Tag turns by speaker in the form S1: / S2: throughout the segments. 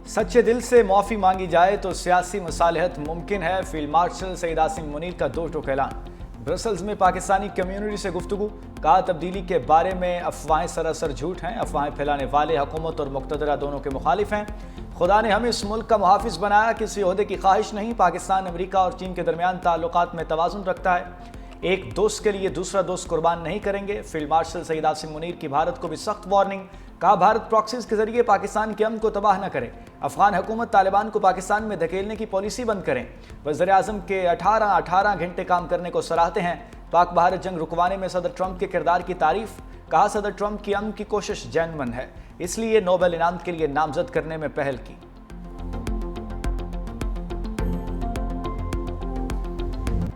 S1: सच्चे दिल से माफ़ी मांगी जाए तो सियासी मसालहत मुमकिन है। फील्ड मार्शल सईद आसिम मुनीर का दो टोक ऐलान। ब्रसल्स में पाकिस्तानी कम्युनिटी से गुफ्तगू। कहा तब्दीली के बारे में अफवाहें सरासर झूठ हैं। अफवाहें फैलाने वाले हुकूमत और मुक़तदरा दोनों के मुखालिफ हैं। खुदा ने हमें इस मुल्क का मुहाफ़िज़ बनाया, किसी ओहदे की ख्वाहिश नहीं। पाकिस्तान अमेरिका और चीन के दरमियान ताल्लुकात में तवाज़ुन रखता है। एक दोस्त के लिए दूसरा दोस्त कुर्बान नहीं करेंगे। फील्ड मार्शल सईद आसिम मुनीर की भारत को भी सख्त वार्निंग। कहा भारत प्रॉक्सीज के जरिए पाकिस्तान के अमन को तबाह न करे। अफगान हुकूमत तालिबान को पाकिस्तान में धकेलने की पॉलिसी बंद करें। वज़ीर आज़म के 18 घंटे काम करने को सराहते हैं। पाक भारत जंग रुकवाने में सदर ट्रंप के किरदार की तारीफ। कहा सदर ट्रंप की अमन की कोशिश जेन्युइन है, इसलिए नोबेल इनाम के लिए नामजद करने में पहल की।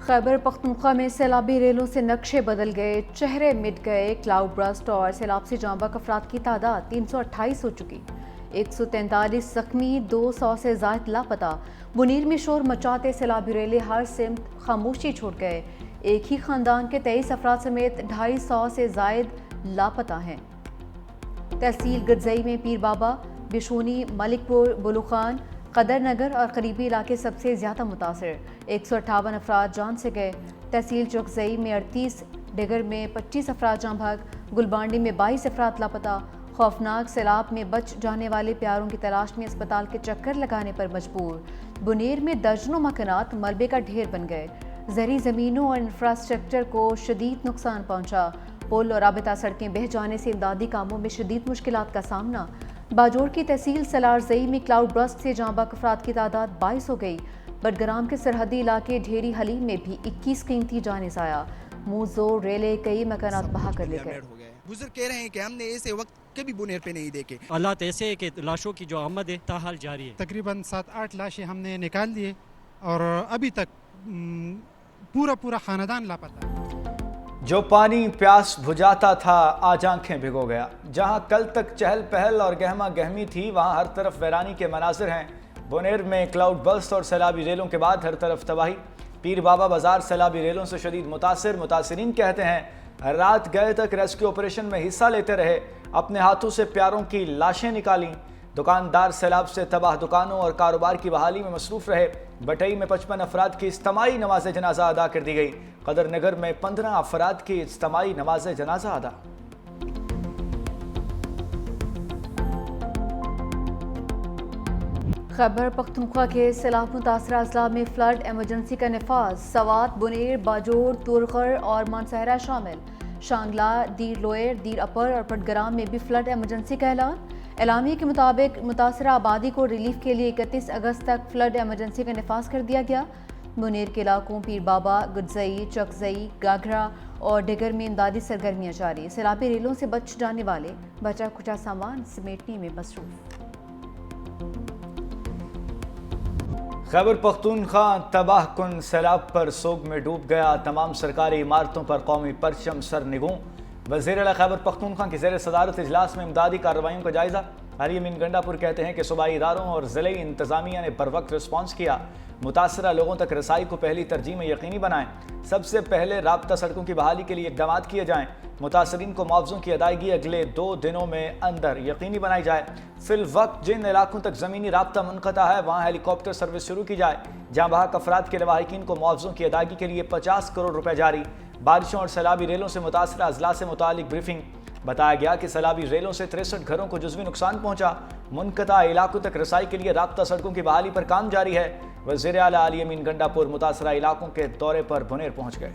S2: खैबर पख्तूनख्वा में सैलाबी रेलों से नक्शे बदल गए, चेहरे मिट गए। क्लाउड बर्स्ट और सैलाब से जाँ बहक अफराद की तादाद 328 हो चुकी। 143 जख्मी, 200 से ज़ायद लापता। मुनीर में शोर मचाते सैलाबी रेले हर सिमत खामोशी छोड़ गए। एक ही ख़ानदान के 23 अफराद समेत 250 से ज़ायद लापता हैं। तहसील गरजई में पीर बाबा, बिशोनी, मलिकपुर, बुलुखान, कदर नगर और करीबी इलाके सबसे ज़्यादा मुतासर। 158 अफराद जान से गए। तहसील चौकजई में 38, डिगर में 25 अफराद जाँ भाग, गुलबांडी में 22 अफराद लापता। खौफनाक सैलाब में बच जाने वाले प्यारों की तलाश में अस्पताल के चक्कर लगाने पर मजबूर। बुनेर में दर्जनों मकानात मलबे का ढेर बन गए। ज़री ज़मीनों और इंफ्रास्ट्रक्चर को शदीद नुकसान पहुँचा। पुल और राबता सड़कें बह जाने से इमदादी कामों में शदीद मुश्किलात का सामना। बाजोड़ की तहसील सलारजई में क्लाउड बर्स्ट से जाँ बहक अफराद की तादाद 22 हो गई। बडग्राम के सरहदी इलाके ढेरी हलीम में भी 21 कीमती जाने ज़ाया। मूजो रेले कई मकानात बहा कर ले गए।
S3: बुजुर्ग कह रहे हैं कि हमने ऐसे वक्त कभी बुनेर पे नहीं देखे।
S4: हालात ऐसे है कि लाशों की जो आमद है ताहाल जारी है।
S5: तकरीबन 7-8 लाशें हमने निकाल लिए और अभी तक पूरा खानदान लापता।
S1: जो पानी प्यास बुझाता था आज आंखें भिगो गया। जहां कल तक चहल पहल और गहमा गहमी थी, वहां हर तरफ वैरानी के मनाजिर हैं। बुनेर में क्लाउड बर्स्ट और सैलाबी रेलों के बाद हर तरफ तबाही। पीर बाबा बाजार सैलाबी रेलों से शदीद मुतासिरीन कहते हैं रात गए तक रेस्क्यू ऑपरेशन में हिस्सा लेते रहे, अपने हाथों से प्यारों की लाशें निकालीं। दुकानदार सैलाब से तबाह दुकानों और कारोबार की बहाली में मसरूफ रहे। बटई में 55 अफराद की इज्तिमाई नमाज जनाजा अदा कर दी गई। कदर नगर में 15 अफराद की इज्तिमाई नमाज जनाजा अदा।
S2: खैबर पख्तूनख्वा के सैलाब मुतासरा अजला में फ्लड एमरजेंसी का नफाज। सवात, बुनेर, बाजोड़, तुरखर और मानसहरा शामिल। शांगला, दीर लोयर, दीर अपर और पटग्राम में भी फ्लड एमरजेंसी का ऐलान। एलामिया के मुताबिक मुतासरा आबादी को रिलीफ के लिए 31 अगस्त तक फ्लड एमरजेंसी का नफाज कर दिया गया। मुनीर के इलाकों पीर बाबा, गुजई, चकजई, गाघरा और डिगर में इमदादी सरगर्मियाँ जारी। सैलाबी रेलों से बच जाने वाले बचा खुचा सामान समेटने में मसरूफ।
S1: खैबर पख्तूनख्वा तबाह कुन सैलाब पर सोग में डूब गया। तमाम सरकारी इमारतों पर कौमी परचम सर निगूं। वज़ीर आला खैबर पख्तूनख्वा की ज़ेर सदारत इजलास में इमदादी कार्रवाइयों का जायज़ा। अली अमीन गंडापुर कहते हैं कि सूबाई इदारों और ज़िले इंतज़ामिया ने बर वक्त रिस्पॉन्स किया। मुतासरा लोगों तक रसाई को पहली तरजीह में यकीनी बनाएं। सबसे पहले राब्ता सड़कों की बहाली के लिए इक़दाम किए जाएँ। मुतासरीन को मुआवज़ों की अदायगी अगले 2 दिनों में अंदर यकीनी बनाई जाए। फिल वक्त जिन इलाकों तक ज़मीनी राब्ता मुनक़ता है वहाँ हेलीकॉप्टर सर्विस शुरू की जाए। जहाँ बहक अफराद के लवाहिकीन को मुआवज़ों की अदायगी के लिए 50 करोड़ रुपये जारी। बारिशों और सैलाबी रेलों से मुतासरा अजला से मुतालिक ब्रीफिंग। बताया गया कि सैलाबी रेलों से 63 घरों को जुज़वी नुकसान पहुँचा। मुनक़ता इलाकों तक रसाई के लिए राब्ता सड़कों की बहाली पर काम जारी है। वज़ीर आला अली अमीन गंडापुर मुतासरा इलाकों के दौरे पर बुनेर पहुँच गए।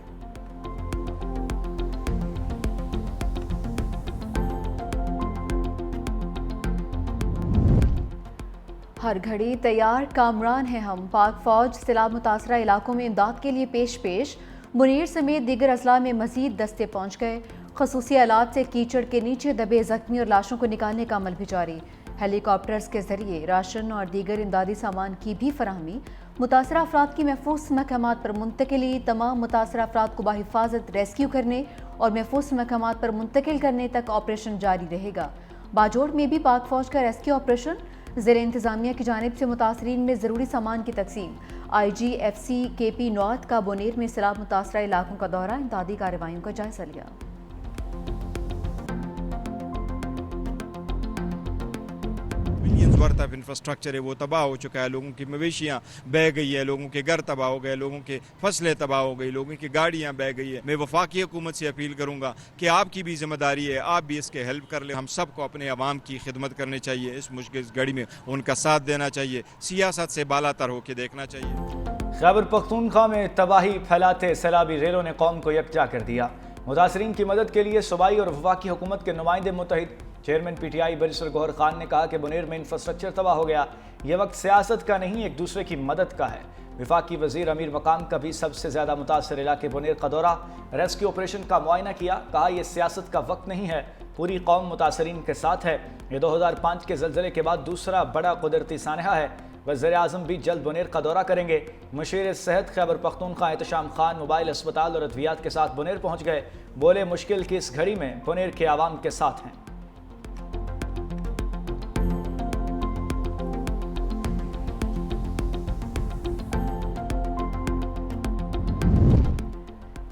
S2: हर घड़ी तैयार कामरान हैं हम। पाक फौज सैलाब मुतासरा इलाकों में इमदाद के लिए पेश। मुनीर समेत दीगर अजला में मजीद दस्ते पहुँच गए। खसूसी आलात से कीचड़ के नीचे दबे जख्मी और लाशों को निकालने का अमल भी जारी। हेलीकॉप्टर्स के जरिए राशन और दीगर इमदादी सामान की भी फराहमी। मुतासरा अफराद की महफूज मकामात पर मुंतकिली। तमाम मुतासरा अफराद को बाहिफाजत रेस्क्यू करने और महफूज मकामात पर मुंतकिल करने तक ऑपरेशन जारी रहेगा। बाजोड़ में भी पाक फौज का रेस्क्यू ऑपरेशन। ज़ेर इंतज़ामिया की जानिब से मुतासरीन में ज़रूरी सामान की तकसीम। IGFC KP नॉर्थ का बुनेर में सैलाब मुतासरा इलाकों का दौरा, इमदादी कार्रवाइयों का जायजा लिया।
S3: millions
S6: पुरजबरतब इंफ्रास्ट्रक्चर है वो तबाह हो चुका है, लोगों की मवेशियाँ बह गई है, लोगों के घर तबाह हो गए, लोगों के फसलें तबाह हो गई, लोगों की गाड़ियाँ बह गई है। मैं वफाकी हुकूमत से अपील करूँगा कि आपकी भी जिम्मेदारी है, आप भी इसके हेल्प कर लें। हम सबको अपने अवाम की खिदमत करनी चाहिए, इस मुश्किल घड़ी में उनका साथ देना चाहिए, सियासत से बालातर होकर देखना चाहिए।
S1: खैबर पख्तूनख्वा में तबाही फैलाते सैलाबी रेलों ने कौम को यकजा कर दिया। मुतासरीन की मदद के लिए सूबाई और वफाकी हुकूमत के नुमाइंदे मुत्तहिद। Chairman PTI barrister Gohar Khan ने कहा कि बुनेर में इंफ्रास्ट्रक्चर तबाह हो गया, ये वक्त सियासत का नहीं एक दूसरे की मदद का है। वफाकी वजीर अमीर मकाम का भी सबसे ज़्यादा मुतासर इलाके बुनेर का दौरा, रेस्क्यू ऑपरेशन का मुआयना किया। कहा यह सियासत का वक्त नहीं है, पूरी कौम मुतासरीन के साथ है। ये 2005 के ज़लज़ले के बाद दूसरा बड़ा कुदरती सानहा है। वज़ीर-ए-आज़म भी जल्द बुनेर का दौरा करेंगे। मुशीर सेहत खैबर पख्तूनख्वा एहतशाम खान मोबाइल अस्पताल और अद्वियात के साथ बुनेर पहुँच गए। बोले मुश्किल की इस घड़ी में बुनेर के आवाम के साथ हैं।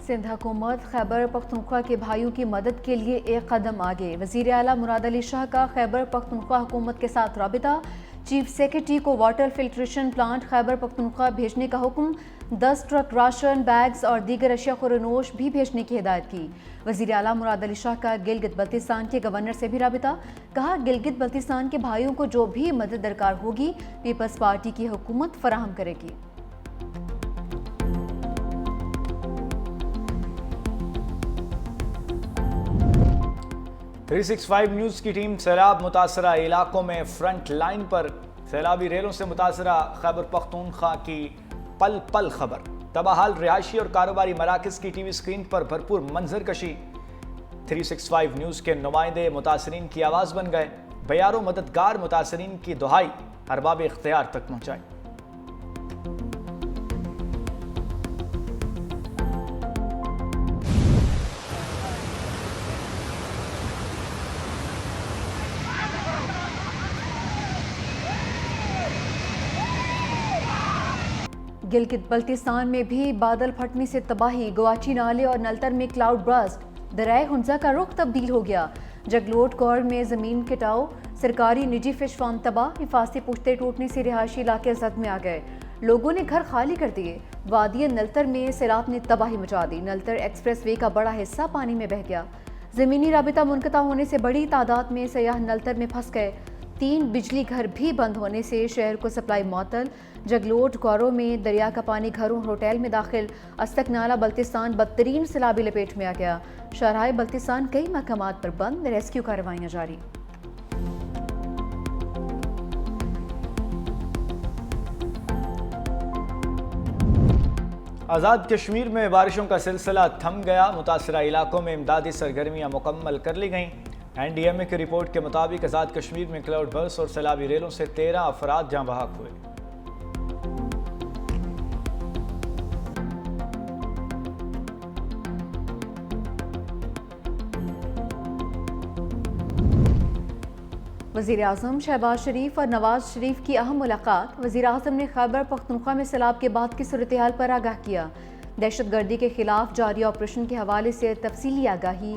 S2: सिंध हुकूमत खैबर पख्तूनख्वा के भाइयों की मदद के लिए एक कदम आगे। वज़ीर आला मुराद अली शाह का खैबर पख्तूनख्वा हुकूमत के साथ राबिता। चीफ सेक्रेटरी को water filtration plant Khyber Pakhtunkhwa भेजने का हुक्म। 10 ट्रक राशन, बैग्स और दीगर अशिया खुरनोश भी भेजने की हिदायत की। वज़ीर आला मुराद अली शाह का गिलगित बल्तिस्तान के गवर्नर से भी राबिता। कहा गिलगित बल्तिस्तान के भाइयों को जो भी मदद दरकार होगी पीपल्स पार्टी की हुकूमत फराहम करेगी।
S1: थ्री 365 न्यूज़ की टीम सैलाब मुतासरा इलाकों में फ्रंट लाइन पर। सैलाबी रेलों से मुतासरा खैबर पख्तूनख्वा की पल पल खबर। तबाहाल रिहायशी और कारोबारी मराकज़ की TV स्क्रीन पर भरपूर मंजर कशी। 365 न्यूज़ के नुमाइंदे मुतासरीन की आवाज़ बन गए। बयारों मददगार मुतासरीन की दुहाई अरबाब इख्तियार तक पहुँचाई।
S2: गिलगित बल्तिस्तान में भी बादल फटने से तबाही। गुआची नाले और नलतर में क्लाउड बर्स्ट। दरियाए हुंजा का रुख तब्दील हो गया। जगलोट कौर में ज़मीन कटाव, सरकारी निजी फिश फार्म तबाह। हिफाजती पुश्ते टूटने से रिहायशी इलाके जद में आ गए। लोगों ने घर खाली कर दिए। वादिय नलतर में सैलाब ने तबाही मचा दी। नलतर एक्सप्रेस वे का बड़ा हिस्सा पानी में बह गया। ज़मीनी राबिता मुनक़ता होने से बड़ी तादाद में सयाह नलतर में फंस गए। 3 बिजली घर भी बंद होने से शहर को सप्लाई मअतल। जगलोट गौरों में दरिया का पानी घरों और होटल में दाखिल। अस्तक नाला बल्तिस्तान बदतरीन सैलाबी लपेट में आ गया। शहराए बल्तिस्तान कई मकामात पर बंद, रेस्क्यू कार्रवाइयाँ जारी।
S1: आज़ाद कश्मीर में बारिशों का सिलसिला थम गया। मुतासरा इलाकों में इमदादी सरगर्मियाँ मुकम्मल कर ली गईं। NDMA की रिपोर्ट के मुताबिक आज़ाद कश्मीर में क्लाउड बर्स्ट और सैलाबी रेलों से 13 अफराद जाँ बहक हुए।
S2: वज़ीर-ए-आज़म शहबाज शरीफ और नवाज शरीफ की अहम मुलाकात। वज़ीर-ए-आज़म ने खैबर पख्तूनख्वा में सैलाब के बाद की सूरत हाल पर आगाह किया। दहशत गर्दी के खिलाफ जारी ऑपरेशन के हवाले से तफसीली आगाही।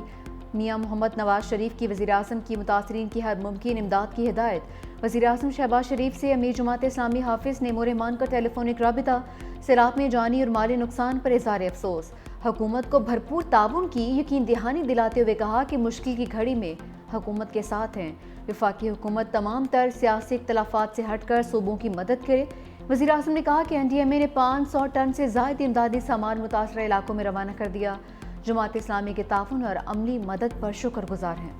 S2: मियाँ मोहम्मद नवाज शरीफ की वज़ीर-ए-आज़म की मुतासरीन की हर मुमकिन इमदाद की हिदायत। वज़ीर-ए-आज़म शहबाज शरीफ से अमीर जमात इस्लामी हाफिज़ नईमुर रहमान का टेलीफोनिक राबिता। सैलाब में जानी और माली नुकसान पर इज़हार अफसोस। हुकूमत को भरपूर ताउन की यकीन दहानी दिलाते हुए कहा कि मुश्किल की घड़ी में हुकूमत के साथ हैं। वफाकी हुकूमत तमाम तर सियासी इख्तलाफात से हटकर सूबों की मदद करे। वज़ीर-ए-आज़म ने कहा कि NDMA ने 500 टन से ज़ायद इमदादी सामान मुतासरा इलाकों में रवाना कर दिया। जमात इस्लामी के ताउन और अमली मदद पर शुक्रगुजार हैं।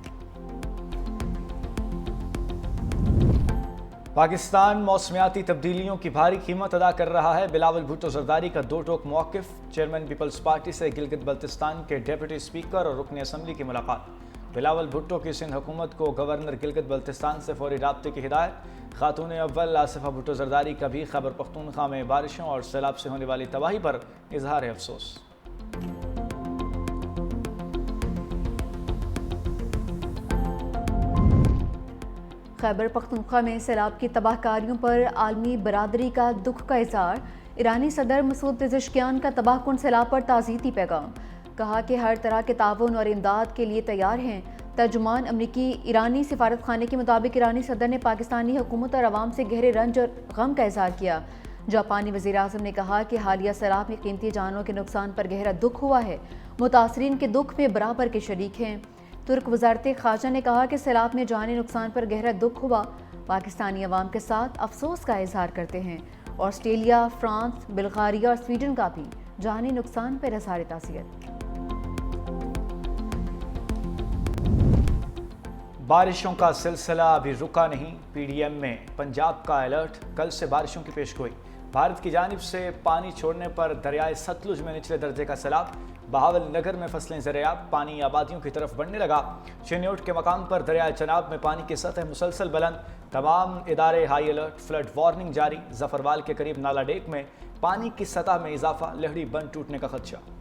S1: पाकिस्तान मौसमियाती तब्दीलियों की भारी कीमत अदा कर रहा है। बिलावल भुट्टो जरदारी का 2 टोक मौक़िफ़। चेयरमैन पीपल्स पार्टी से गिलगित बल्तिस्तान के डेप्यूटी स्पीकर और रुकन असम्बली की मुलाकात। बिलावल भुट्टो की सिंध हुकूमत को गवर्नर गिलगित बल्तिस्तान से फौरी राब्ते की हिदायत। खातून अव्वल आसिफा भुट्टो जरदारी का भी खैबर पख्तूनख्वा में बारिशों और सैलाब से होने वाली तबाही पर इजहार अफसोस।
S2: खैबर पख्तूनख्वा में सैलाब की तबाहकारियों पर आलमी बरादरी का दुख का इज़हार। ईरानी सदर मसूद पेज़ेश्कियान का तबाहकुन सैलाब पर ताज़ीती पैगाम। कहा कि हर तरह के ताउन और इमदाद के लिए तैयार हैं। ترجمان امریکی ایرانی سفارت خانے کے مطابق ایرانی صدر نے پاکستانی حکومت اور عوام سے گہرے رنج اور غم کا اظہار کیا۔ جاپانی وزیر اعظم نے کہا کہ حالیہ سیلاب میں قیمتی جانوں کے نقصان پر گہرا دکھ ہوا ہے، متاثرین کے دکھ میں برابر کے شریک ہیں۔ ترک وزارت خارجہ نے کہا کہ سیلاب میں جانی نقصان پر گہرا دکھ ہوا، پاکستانی عوام کے ساتھ افسوس کا اظہار کرتے ہیں۔ آسٹریلیا، فرانس، بلغاریہ اور سویڈن کا بھی جانی نقصان پر اظہار تعزیت۔
S1: بارشوں کا سلسلہ ابھی رکا نہیں، پی ڈی ایم میں پنجاب کا الرٹ، کل سے بارشوں کی پیشگوئی۔ بھارت کی جانب سے پانی چھوڑنے پر دریائے ستلج میں نچلے درجے کا سیلاب، بہاول نگر میں فصلیں زرعیاب، پانی آبادیوں کی طرف بڑھنے لگا۔ چینیوٹ کے مقام پر دریائے چناب میں پانی کی سطح مسلسل بلند، تمام ادارے ہائی الرٹ، فلڈ وارننگ جاری۔ ظفروال کے قریب نالا ڈیک میں پانی کی سطح میں اضافہ، لہڑی بند ٹوٹنے کا خدشہ۔